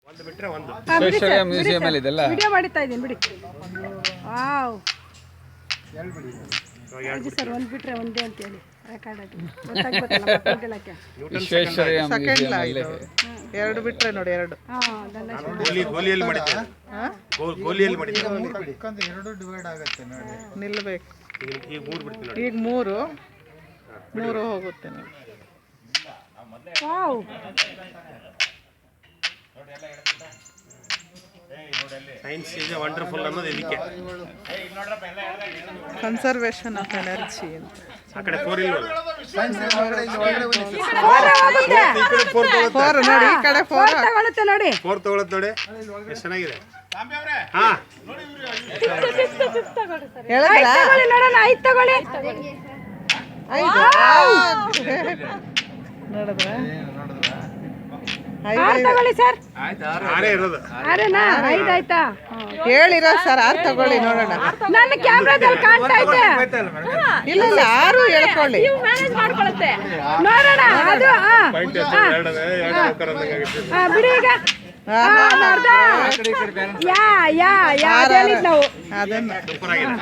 ಒಂದು ಬಿಟ್ರೆ ಒಂದು ವಿಶ್ವೇಶ್ವರಯ್ಯ ಮ್ಯೂಸಿಯಂ ಅಲ್ಲಿ ಇದೆಲ್ಲ ವಿಡಿಯೋ ಮಾಡಿತಾ ಇದ್ದೀನಿ ಬಿಡಿ. ವಾವ್ ಸರ್ ಒಂದು ಬಿಟ್ರೆ ಒಂದೇ ಅಂತ ಹೇಳಿ ರೆಕಾರ್ಡ್ ಆಗಿ ಗೊತ್ತಾಗ್ಬೇಕಲ್ಲ ಮಕ್ಕಳಿಗೆಲ್ಲಕ್ಕೆ. ವಿಶ್ವೇಶ್ವರಯ್ಯ ಮ್ಯೂಸಿಯಂ ಅಲ್ಲಿ ಎರಡು ಬಿಟ್ರೆ ನೋಡಿ ಎರಡು. ಗೋಲಿಯಲ್ಲಿ ಮಾಡಿದ್ದೆ ಗೋಲಿಯಲ್ಲಿ ಮಾಡಿದ್ದೆ ಎರಡು ಡಿವೈಡ್ ಆಗುತ್ತೆ ನೋಡಿ. ನಿಲ್ಲಬೇಕು. ಈಗ ಮೂರು ಬಿಡ್ತೀನಿ ನೋಡಿ. ಈಗ ಮೂರು ಹೋಗುತ್ತೆ ನೋಡಿ. ವಾವ್ ಸೈನ್ಸ್ ಇಸ್ ವಂಡರ್ಫುಲ್ ಅನ್ನೋದು ಇದಕ್ಕೆ. ಕನ್ಸರ್ವೇಷನ್ ಆಫ್ ಎನರ್ಜಿ ಅಂತ. ಆ ಕಡೆ 4 ಇಲ್ಲ ಫೋರ್ ನೋಡಿ, ಈ ಕಡೆ ಫೋರ್ ತಗೊಳುತ್ತೆ ನೋಡಿ. 4 ತಗೊಳತ್ ನೋಡಿ ಎಷ್ಟು ಚೆನ್ನಾಗಿದೆ. ಹಾ ಹೇಳಿದ್ರಾ? ತಗೊಳ್ಳಿ ನೋಡೋಣ. 5 ತಗೊಳ್ಳಿ. ನೋಡಿದ್ರ 6 ತಗೊಳ್ಳಿ ಸರ್. ಆರೇ ಇರೋದು. 6ನಾ? 5 ಆಯ್ತಾ? ಹೇಳಿರೋ ಸರ್ 6 ತಗೊಳ್ಳಿ ನೋಡೋಣ. ನನ್ನ ಕ್ಯಾಮ್ರಾದಲ್ಲಿ ಕಾಣ್ತಾ ಐತೆ. ಇಲ್ಲ 6 ಹೇಳ್ಕೊಳ್ಳಿ ನೋಡೋಣ. ಅದು ಪಾಯಿಂಟ್ ಬಿಡಿ ಈಗ. ನೋಡ್ದ? ಯಾ ಅದ್ ಹೇಳಿದ್ ನಾವು. ಅದನ್ನ ಸೂಪರ್ ಆಗಿದೆ.